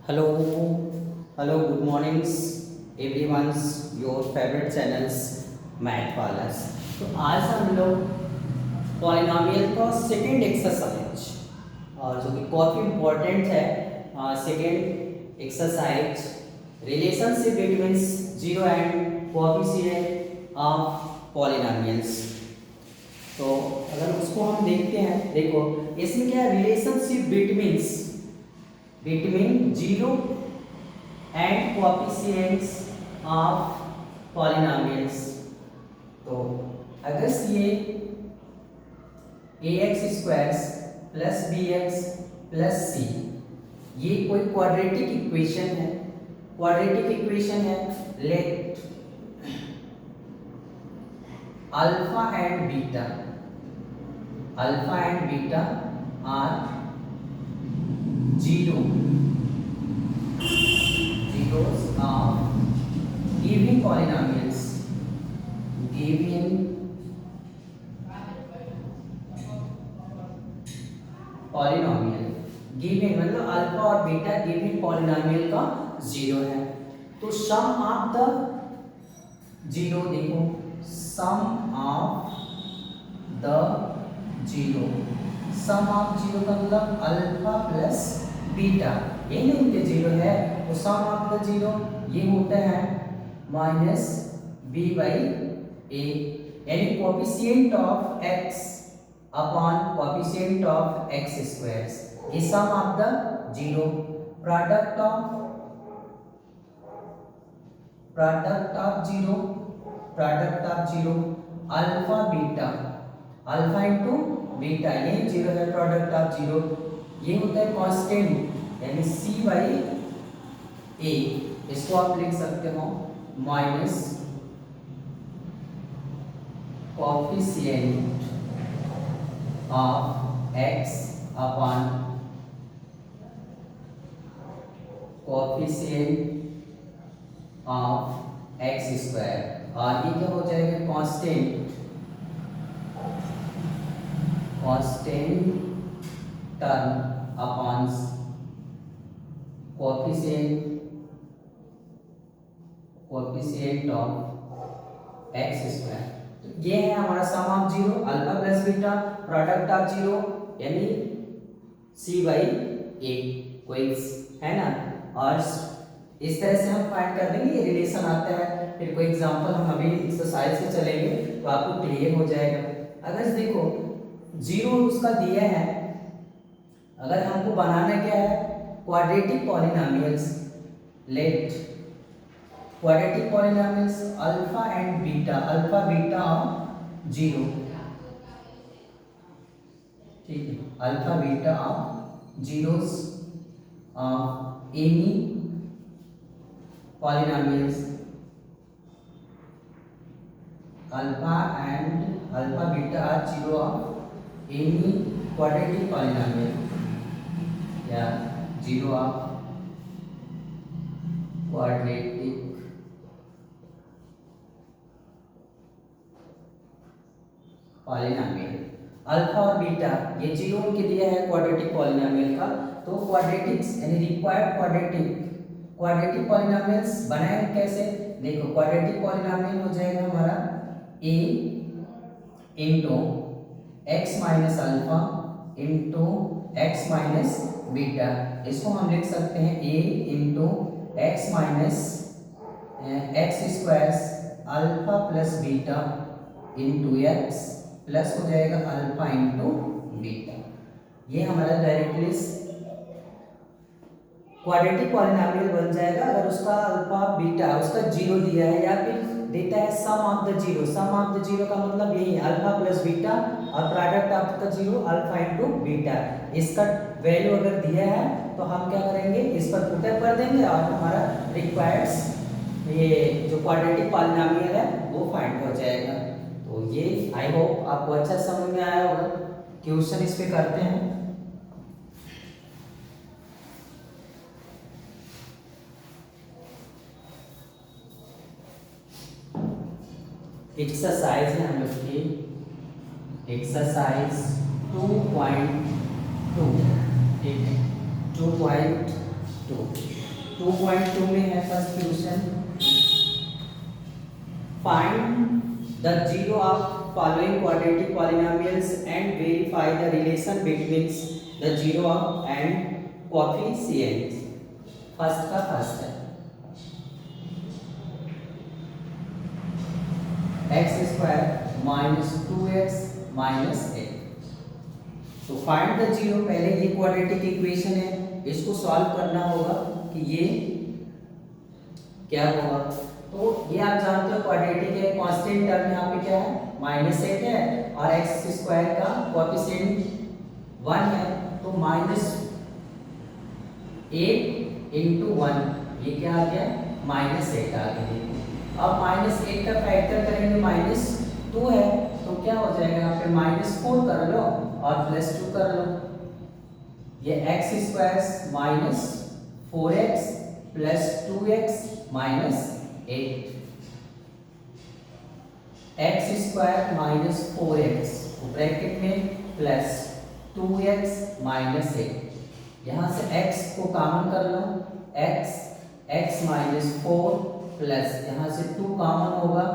Hello, hello, good mornings, everyone's your favorite channels math वालास। तो आज हम लोग पॉलिनोमियल का सेकेंड एक्सरसाइज और जो कि काफ़ी इम्पोर्टेंट है, second exercise relationship between zero and coefficient of polynomials. तो अगर उसको हम देखते हैं, देखो इसमें क्या है, relationship between zero and coefficients of polynomials. तो अगर ये ax square plus bx plus c ये कोई क्वाड्रेटिक इक्वेशन है, let alpha and beta are zeros of given polynomials, given मतलब अल्फा और बीटा गिवन पॉलिनोमियल का जीरो है। तो सम ऑफ द जीरो, देखो सम ऑफ जीरो का मतलब अल्फा प्लस बीटा, ये नहीं होते जीरो है, तो सम ऑफ द जीरो ये होता है माइनस बी बाई ए, यानी coefficient of x upon coefficient of x square. ये sum of the zero, product of zero alpha into beta, ये जीरो है, प्रोडक्ट ऑफ जीरो ये होता है कांस्टेंट, यानी सी बाई ए। इसको आप लिख सकते हो minus coefficient of x upon coefficient of x square, और ये क्या हो जाएगा constant term upon coefficient of x square. तो ये है हमारा sum of zero, alpha plus beta, product of zero यानी सी बाई ए, कोई है ना। और इस तरह से हम फाइंड कर देंगे, ये रिलेशन आता है। फिर कोई एग्जांपल हम अभी एक्सरसाइज से चलेंगे तो आपको क्लियर हो जाएगा। अगर देखो जीरो उसका दिया है, अगर हमको बनाना क्या है, quadratic polynomials, let quadratic polynomials alpha and beta, alpha beta of zero, ठीक है, alpha beta of zeros of any polynomials, alpha beta are zero of any quadratic polynomial, या zero of quadratic polynomial. Alpha और beta ये zero उनके दिया है quadratic polynomial का। तो क्वाड्रेटिक्स यानी रिक्वायर्ड क्वाड्रेटिक पॉलिनोमियल्स बनाएंगे कैसे, देखो क्वाड्रेटिक पॉलिनोमियल हो जाएगा हमारा a into x minus alpha into x minus beta. इसको हम लिख सकते हैं a into x minus x square alpha plus beta into x plus हो जाएगा अल्फा इंटू बीटा। ये हमारा डायरेक्टली क्वाड्रेटिक पॉलिनोमियल बन जाएगा अगर उसका अल्फा बीटा उसका जीरो दिया है, या फिर देता है sum of the zero. Sum of the zero का मतलब यही अल्फा प्लस बीटा, और product of the zero alpha into beta. इसका वैल्यू अगर दिया है तो हम क्या करेंगे, इस पर पुटअप कर देंगे और हमारा रिक्वायर्ड ये जो क्वाड्रेटिक पॉलिनोमियल है वो फाइंड हो जाएगा। तो ये आई होप आपको अच्छा समझ में आया होगा। क्वेश्चन इस पे करते हैं। एक्सरसाइज है हम लोग की एक्सरसाइज 2.2, ठीक है 2.2। 2.2 में है first question, find the zero of following quadratic polynomials and verify the relation between the zero and coefficients। First का फर्स्ट है x square minus 2x minus 8। तो फाइंड द जीरो, पहले ये क्वाड्रेटिक इक्वेशन है, इसको सॉल्व करना होगा कि ये क्या होगा। तो ये आप जानते हो क्वाड्रेटिक है, कांस्टेंट टर्म यहाँ पे क्या है माइनस 8 है और एक्स स्क्वायर का कोएफिशिएंट 1 है, तो माइनस 8 इंटू 1 ये क्या आ गया माइनस 8 आ गया। अब माइनस 8 का फैक्टर करेंगे माइनस 2 है, तो क्या हो जाएगा यहाँ पे माइनस 4 कर लो और प्लस 2 कर लो। ये x square minus 4x plus 2x minus 8, x square minus 4x bracket में प्लस 2x माइनस 8। यहाँ से x को कॉमन कर लो, x माइनस 4 प्लस यहाँ से 2 कॉमन होगा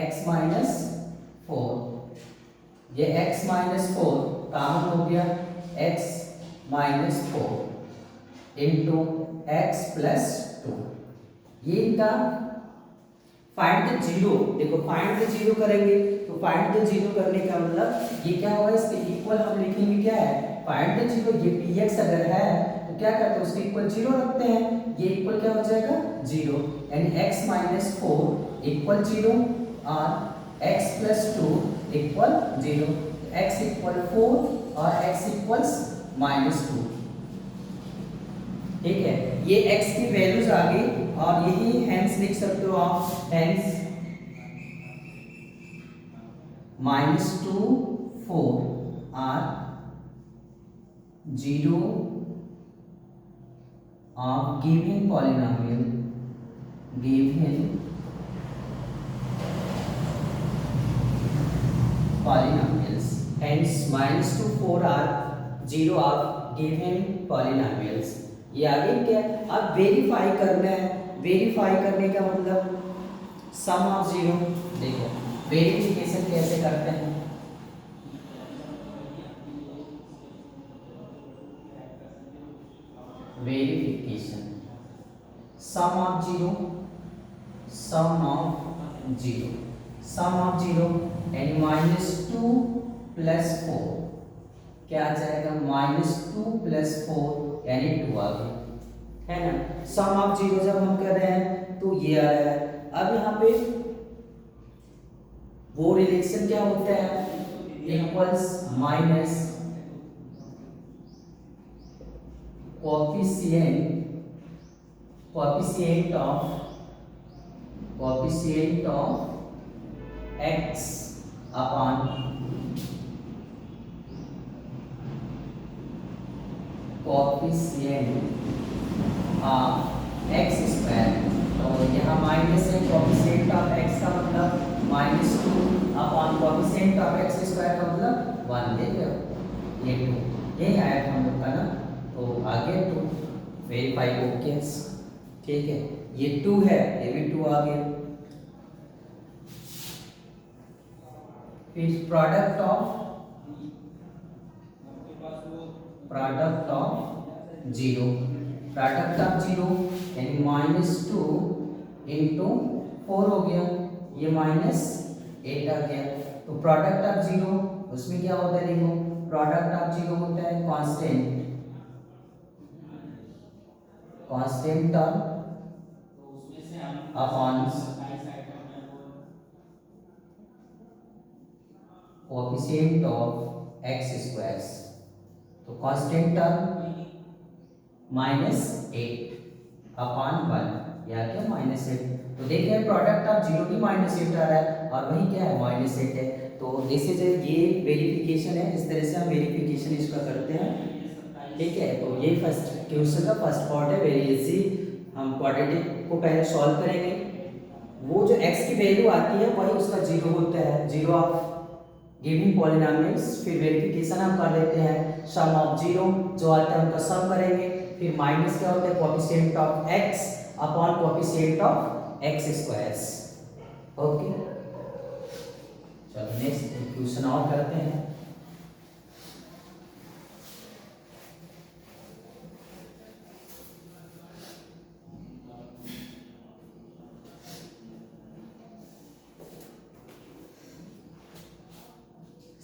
x माइनस 4। ये x माइनस 4 कॉमन हो गया, x minus 4 into x plus 2। ये इनका फाइंड द जीरो। देखो फाइंड द जीरो करेंगे तो फाइंड द जीरो करने का मतलब ये क्या होगा, इसके इक्वल हम लिखेंगे क्या है फाइंड द जीरो। ये px अगर है तो क्या करते हैं उसके इक्वल जीरो रखते हैं, ये इक्वल क्या हो जाएगा जीरो, यानी x माइनस 4 इक्वल जीरो और x plus 2 equal zero. x equal 4 और x इक्वल्स माइनस 2। ठीक है, ये x की वैल्यूज आ गई और यही हेंस लिख सकते हो आप, hence minus 2 4 are zero of given polynomial, given polynomials, hence minus 2 4 are zero of given polynomials. ये आगे क्या, अब वेरीफाई करना है। वेरीफाई करने का मतलब सम ऑफ जीरो। देखो वेरिफिकेशन कैसे करते हैं, verification sum of zero, sum of zero, sum of zero यानी माइनस 2 प्लस 4 क्या आ जाएगा माइनस 2 प्लस 4 यानी 2 आ गया, है ना। सम ऑफ जीरो जब हम कर रहे हैं तो ये आ रहा है। अब यहाँ पे वो रिलेशन क्या होता है, equals minus coefficient of x upon coefficient of x square. तो यहाँ माइनस है, कोएफिशिएंट ऑफ x का मतलब minus 2 upon coefficient of x square का मतलब 1। देख रहे हो ये 2, यही आया था हम लोग का ना। तो आगे 2 वेरीफाई ओके, ठीक है, ये 2 है, ये भी 2 आ गया। फिर product of zero, product of zero यानी माइनस 2 इंटू 4 हो गया, ये माइनस 8 आ गया। तो प्रोडक्ट ऑफ जीरो उसमें क्या होता है, देखो प्रोडक्ट ऑफ जीरो होता है constant term upon coefficient of x square. तो कांस्टेंट टर्म माइनस 8 अपॉन 1 या क्या माइनस 8। तो देखिए प्रोडक्ट ऑफ जीरो भी माइनस 8 आ रहा है और वही क्या है माइनस 8 है। तो दिस इज ये वेरिफिकेशन है, इस तरह से हम वेरिफिकेशन इसका करते हैं, ठीक है। तो ये फर्स्ट क्वेश्चन का फर्स्ट पार्ट है, वेरी इजी। हम क्वाड्रेटिक को पहले सॉल्व करेंगे, वो जो x की वैल्यू आती है वही उसका जीरो होता है, जीरो ऑफ गिवन पॉलिनोमियल्स। फिर वेरिफिकेशन हम कर लेते हैं, सम ऑफ जीरो जो आता है उनका सम करेंगे, फिर माइनस क्या होता है, coefficient of x upon coefficient of x squares. Okay, चलो नेक्स्ट क्वेश्चन और करते हैं।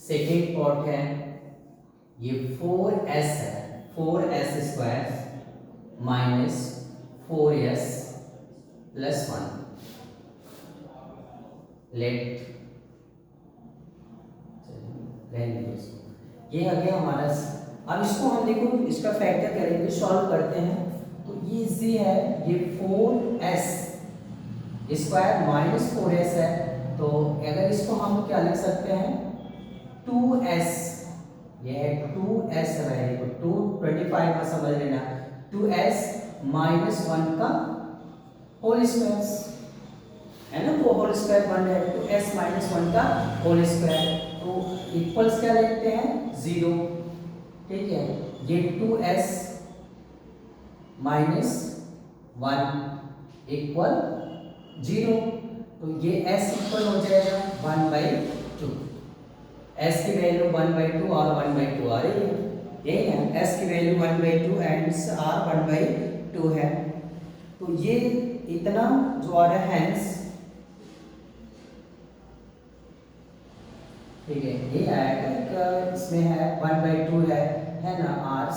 सेकेंड पार्ट है, ये 4s है, 4s square minus 4s plus 1 late ये आ गया हमारा। अब इसको हम देखो इसका फैक्टर करेंगे, सॉल्व करते हैं तो इजी है। ये 4s स्क्वायर माइनस 4s है, तो अगर इसको हम क्या लिख सकते हैं, 2s, ये है 2s रहेगा, 225 में समझ लेना, 2s माइनस 1 का होल स्क्वायर है ना, वो होल स्क्वायर बन रहा है, 2s माइनस 1 का होल स्क्वायर, तो इक्वल्स क्या लिखते हैं, 0। ठीक है, ये 2s माइनस 1 इक्वल 0, तो ये s इक्वल हो जाएगा 1/2। s की वैल्यू 1/2 और 1/2 आ रही है, यही है, s की वैल्यू 1/2 एंड r 1/2 है, तो ये इतना जो आ रहा है हैंस, ठीक है, ये आएगा, इसमें है 1/2 है ना, r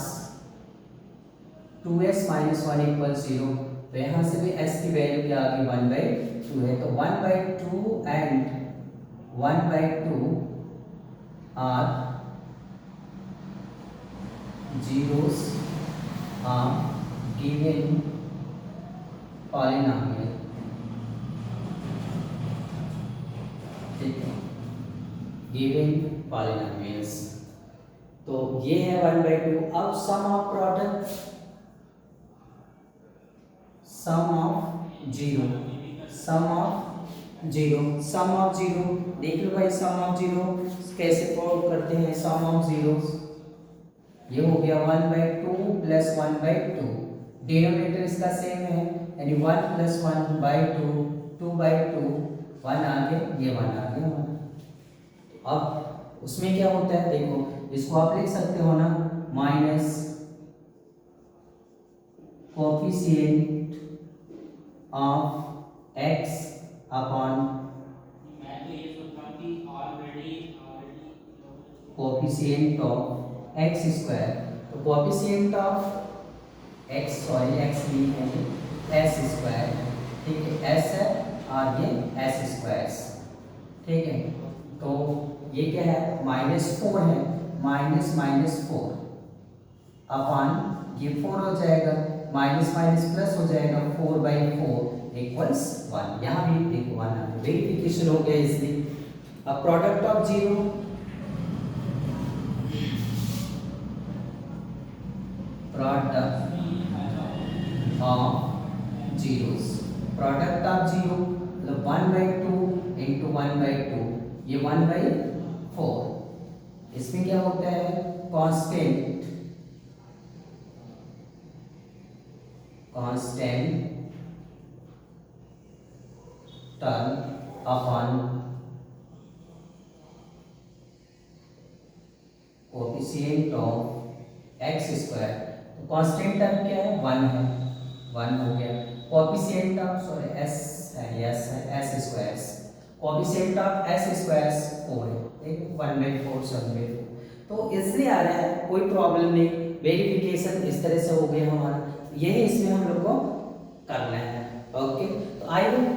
2s माइनस 1 इक्वल 0, तो यहाँ से भी s की वैल्यू क्या आ गई, 1/2 है, तो 1/2 and 1/2 are zeros are given polynomial। ठीक है, given polynomials, तो ये है 1/2। अब sum of product, sum of zero, sum of zero, sum of zero देख लो भाई, सम ऑफ जीरो कैसे प्रूव करते हैं, सम ऑफ जीरो, ये हो गया 1/2 प्लस 1/2, डिनोमिनेटर इसका सेम है, यानी 1 प्लस 1/2, 2/2, 1 आ गया, ये 1 आ गया। अब उसमें क्या होता है देखो, इसको आप लिख सकते हो ना, minus coefficient of x upon coefficient of x square, तो coefficient of x, sorry x नहीं है, s स्क्वायर, ठीक है, s है और ये s स्क्वायर, ठीक है, तो ये क्या है, -4 है, -4 अपॉन ये 4 हो जाएगा, माइनस माइनस प्लस हो जाएगा, 4/4 इक्वल्स 1, यहाँ भी देखो 1 आ गया, वेरिफिकेशन हो गया इसलिए। अब product of zero, product of zeros, product of zero मतलब 1/2 इंटू 1/2, ये 1/4, इसमें क्या होता है, constant term upon coefficient of x square, तो कांस्टेंट टर्म क्या है, 1 है, 1 हो गया, कोएफिशिएंट ऑफ, सॉरी s है, s square, coefficient of s square 4 है, ठीक है, 1/4 7/4, तो इसलिए आ रहा है, कोई प्रॉब्लम नहीं, वेरिफिकेशन इस तरह से हो गया हमारा, यही इसमें हम लोग को करना है। ओके, तो आई होप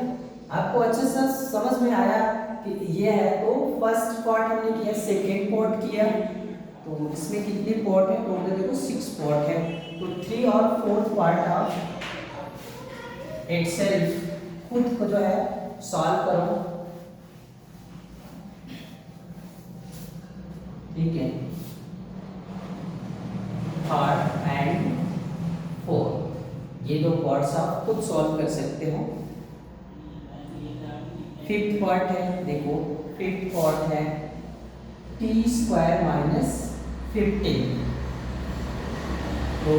आपको अच्छे से समझ में आया कि ये है, तो फर्स्ट पार्ट हमने किया, सेकेंड पार्ट किया, तो इसमें कितने पार्ट है, टोटल देखो 6 पार्ट है, तो 3 और 4th पार्ट आप इटसेल्फ खुद को जो है सॉल्व करो, ठीक है, 3rd एंड 4th ये 2 पार्ट्स आप खुद सॉल्व कर सकते हो। 5th पार्ट है, देखो 5th पार्ट है t² - 15, तो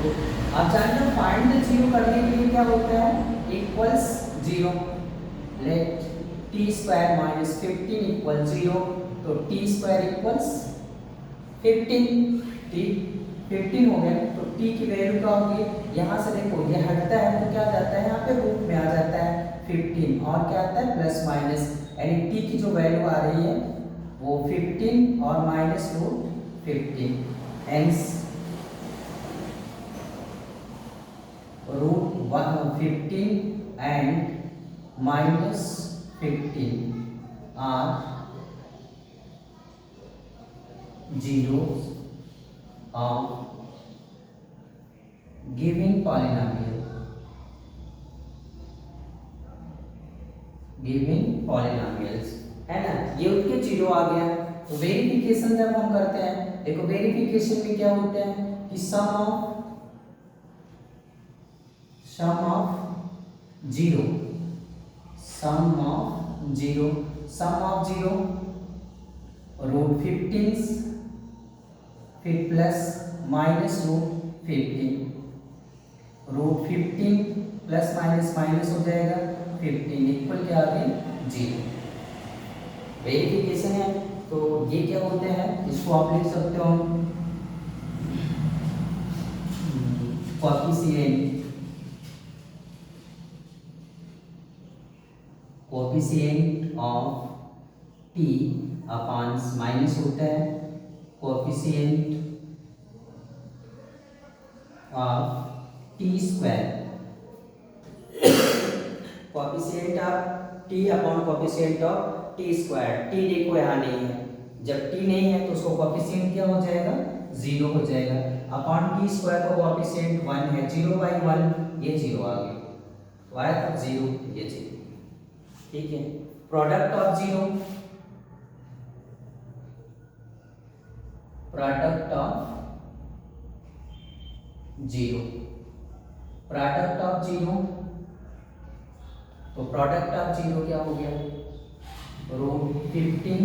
आप जानते हो फाइंड द जीरो करने के लिए क्या होता है, equals zero, let T square minus 15 equal zero, तो टी स्क्वायर इक्वल्स 15, टी 15 हो गया, तो टी की वैल्यू क्या होगी, यहाँ से देखो ये हटता है तो क्या जाता है, यहाँ पे रूट में आ जाता है 15 और क्या आता है प्लस माइनस, यानी टी की जो वैल्यू आ रही है वो 15 और minus root 15, hence root 15 and minus 15 are zeros of giving polynomial, giving polynomials, है ना, ये उनके जीरो आ गया। तो वेरिफिकेशन जब हम करते हैं, देखो वेरिफिकेशन में क्या होता है कि sum of zero, sum of zero root 15 फिर plus minus root 15, root 15 plus minus minus हो जाएगा 15 इक्वल क्या आ गया जीरो। वेरिफिकेशन है तो ये क्या होते हैं, इसको आप लिख सकते हो coefficient of T upon minus होता है coefficient of T square, coefficient of T upon coefficient of T square. T देखो यहाँ नहीं है, जब टी नहीं है तो उसको कोफिशिएंट क्या हो जाएगा, जीरो हो जाएगा, अपॉन टी स्क्वायर का कोफिशिएंट 1 है, 0/1 ये जीरो आ गया, तो आया था जीरो, ये जीरो, ठीक है। Product of zero, product of zero, product of zero, तो प्रोडक्ट ऑफ जीरो क्या हो गया, root 15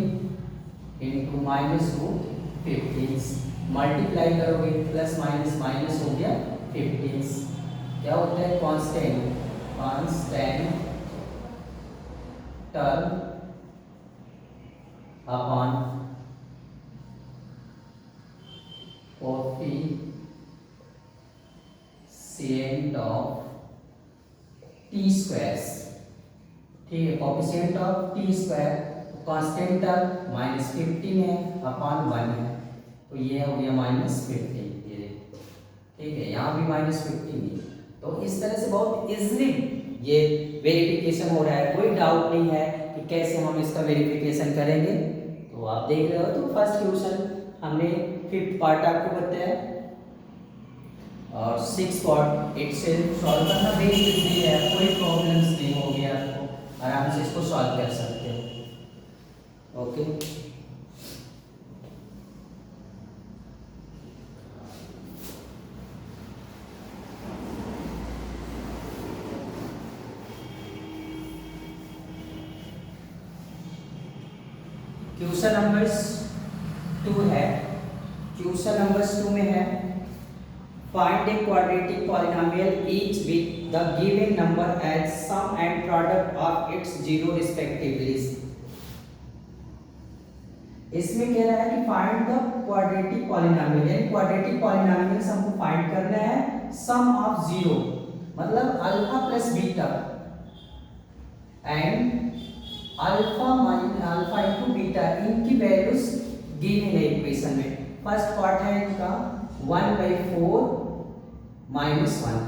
into minus root 15, multiply करोगे प्लस माइनस माइनस हो गया 15, क्या होता है constant term upon coefficient of T squares, ठीक है, coefficient of T square constant term minus 15 है अपॉन 1 है, तो ये हो गया माइनस 15, ये ठीक है, यहाँ भी माइनस 15 है। तो इस तरह से बहुत इजीली ये वेरिफिकेशन हो रहा है, कोई डाउट नहीं है कि कैसे हम इसका वेरिफिकेशन करेंगे। तो आप देख रहे हो, तो फर्स्ट क्वेश्चन हमने 5th पार्ट आपको बताया और 6th पार्ट इससे सॉल्व करना वेरी इजी है, कोई प्रॉब्लम्स नहीं होगी, आपको आराम से इसको सॉल्व कर सकते हो। ओके, क्वेश्चन नंबर्स 2 है, क्वेश्चन नंबर्स 2 में है find a quadratic polynomial each with the given number as sum and product of its zero respectively. इसमें कह रहा है कि फाइंड द क्वाड्रेटिक पॉलिनोमियल, यानी क्वाड्रेटिक पॉलिनोमियल्स हमको फाइंड करना है सम ऑफ जीरो, मतलब alpha plus beta and alpha into beta, इनकी वैल्यूज गिवन है इक्वेशन में। फर्स्ट पार्ट है इनका 1/4 माइनस 1,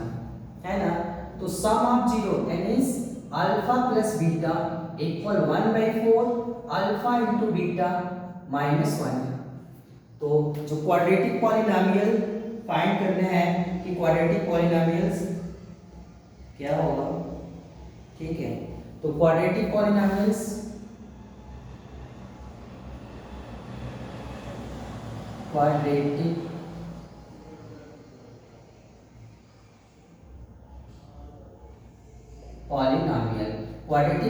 है ना, तो सम ऑफ जीरो यानी alpha plus beta equal 1/4 alpha into beta minus 1। तो जो क्वाड्रेटिक पॉलिनोमियल फाइंड करना है कि क्वाड्रेटिक पॉलिनोमियल्स क्या होगा, ठीक है, तो क्वाड्रेटिक पॉलिनोमियल्स क्वाड्रेटिक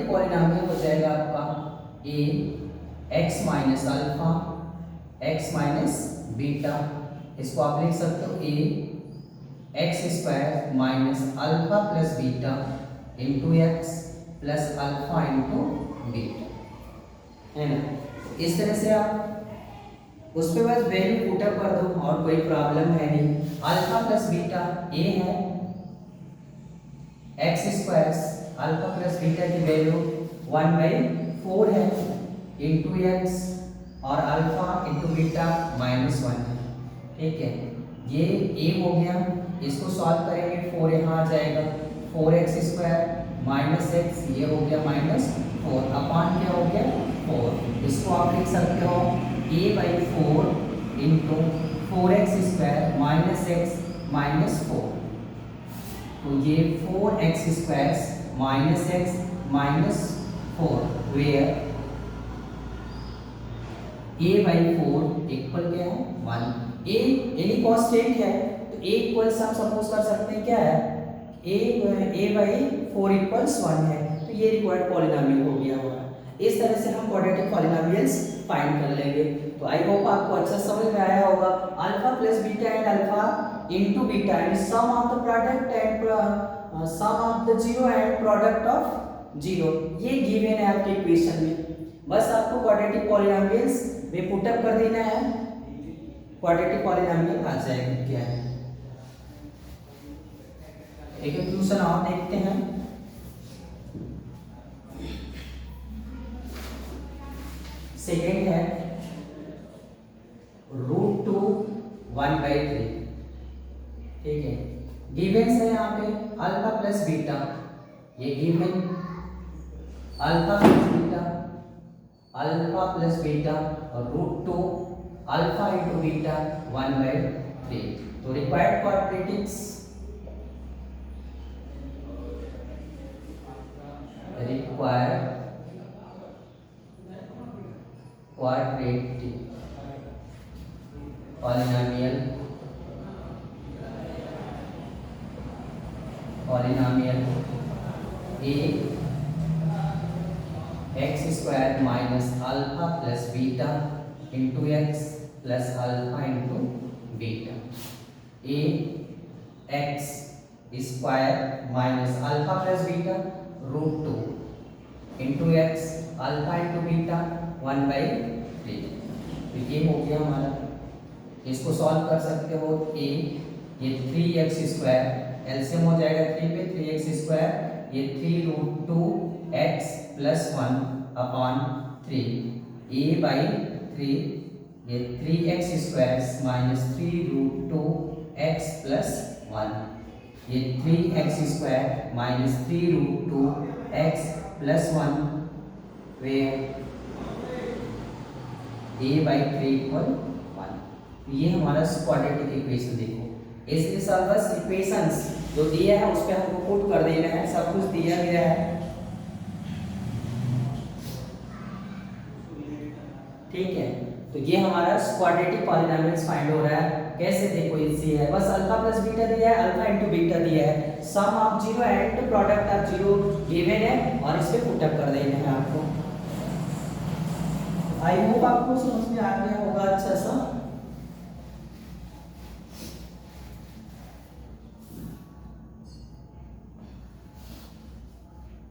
पॉलिनोमियल हो जाएगा आपका a x minus alpha x minus beta, इसको आप लिख सकते हो a x square minus alpha plus beta into x plus alpha into beta, है ना। इस तरह से आप उस पे बस वैल्यू पुटअप कर दो और कोई प्रॉब्लम है नहीं। अल्फा प्लस बीटा ए है, x square alpha plus beta की वैल्यू 1/4 है इंटू एक्स और अल्फा इंटू बीटा -1 है, ठीक है। ये ए हो गया, इसको सॉल्व करेंगे 4 यहाँ आ जाएगा, 4x² माइनस एक्स, ये हो गया -4 अपान क्या हो गया 4। इसको आप लिख सकते हो a/4 into 4x² minus x -4। तो ये 4x² minus x -4 where a/4 equal क्या है 1। a यानी कांस्टेंट है तो a इक्वल्स हम सपोज कर सकते हैं क्या है a/4 इक्वल्स 1 है, तो ये रिक्वायर्ड पॉलिनोमियल हो गया हमारा। इस तरह से हम क्वाड्रेटिक पॉलिनोमियल्स फाइंड कर लेंगे। तो आई होप आपको अच्छा समझ में आया होगा। Alpha plus beta and alpha into beta and sum of the product and sum of the zero and product of zero, ये गिवन है आपके इक्वेशन में। बस आपको क्वाड्रेटिक पॉलिनोमियल्स में पुटअप कर देना है, क्वाड्रेटिक पॉलिनोमियल आ जाएगा क्या है। एक क्वेश्चन और देखते हैं। सेकेंड है √2 1/3, ठीक है। गिवेंस है यहाँ पे अल्फा प्लस बीटा, ये गिवन अल्फा प्लस बीटा और √2 अल्फा इंटू बीटा 1/3। तो required quadratics quadratic polynomial a x² minus alpha plus beta into x plus alpha into beta, a x² minus alpha plus beta √2 into x alpha into beta 1/3। तो ये हो गया हमारा। इसको solve कर सकते हो a, ये 3x² एलसीएम हो जाएगा 3 पे 3x², ये 3√2x प्लस 1 अपान 3 a/3, ये 3x² माइनस 3√2x प्लस 1, ये 3x² minus 3√2x plus 1 where a/3 equal 1। ये हमारा क्वाड्रेटिक इक्वेशन देखो। इसके साथ बस इक्वेशंस जो दिया है उस पे हमको पुट कर देना है, सब कुछ दिया गया है, ठीक है। तो ये हमारा क्वाड्रेटिक पॉलिनोमियल्स फाइंड हो रहा है। कैसे देखो इजी है, बस अल्फा प्लस बीटा दिया है, अल्फा इंटू बीटा दिया है, sum of zero and product of zero given है और इस पे पुटअप कर देना है आपको। आई होप आपको समझ में आ गया होगा अच्छा सा।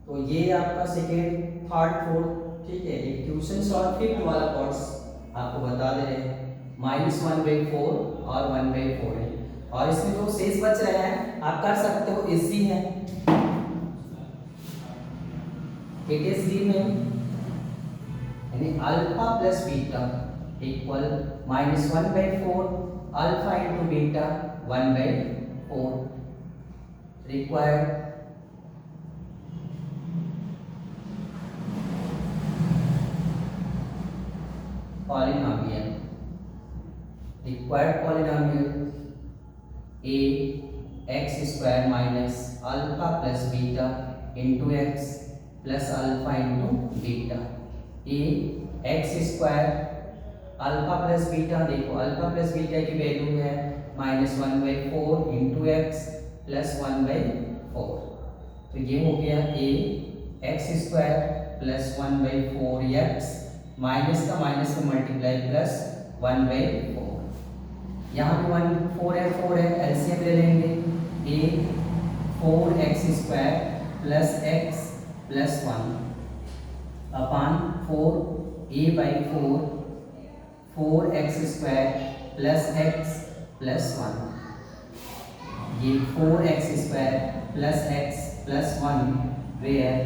तो ये आपका सेकेंड थर्ड फोर्थ, ठीक है। एक क्वेश्चन सॉल्व फिफ्थ वाला पार्ट्स आपको बता दे रहे हैं, -1/4 और 1/4 है और इसमें जो शेष बच रहे हैं आप कर सकते हो, इजी है। इट इज गिवन यानी alpha plus beta equal -1/4 alpha into beta 1/4। Required polynomial a x² minus alpha plus beta into x plus alpha into beta, a x² alpha plus beta, देखो अल्फा प्लस बीटा की value है -1/4 into x plus 1/4। तो ये हो गया a x² plus 1/4 x minus का minus का multiply plus 1/4। यहाँ पे 4 है एलसीएम ले लेंगे। A 4x² plus x plus 1 upon 4 4x² plus x plus 1, ये 4x² plus x plus 1 where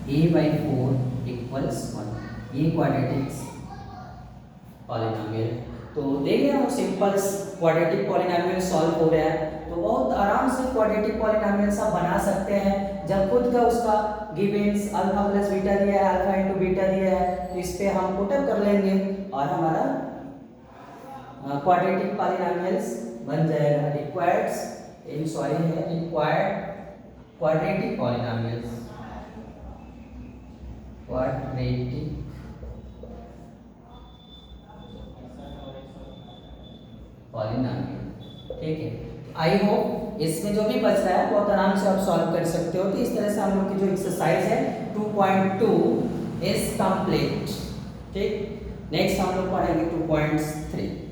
a/4 equals 1, ये क्वाड्रेटिक पॉलिनोमियल। तो देखिए हम सिंपल क्वाड्रेटिक पॉलिनोमियल सॉल्व हो रहा है, तो बहुत आराम से क्वाड्रेटिक पॉलिनोमियल आप बना सकते हैं जब खुद का उसका गिवेंस अल्फा प्लस बीटा दिया है, अल्फा इंटू बीटा दिया है, तो इस पे हम पुटअप कर लेंगे और हमारा क्वाड्रेटिक पॉलिनोमियल्स बन जाएगा। Required quadratic polynomials, quadratic polynomial. ठीक है, आई होप इसमें जो भी बच रहा है बहुत आराम से आप सॉल्व कर सकते हो। तो इस तरह से हम लोग की जो एक्सरसाइज है 2.2 इज कंप्लीट। ठीक, नेक्स्ट हम लोग पढ़ेंगे 2.3।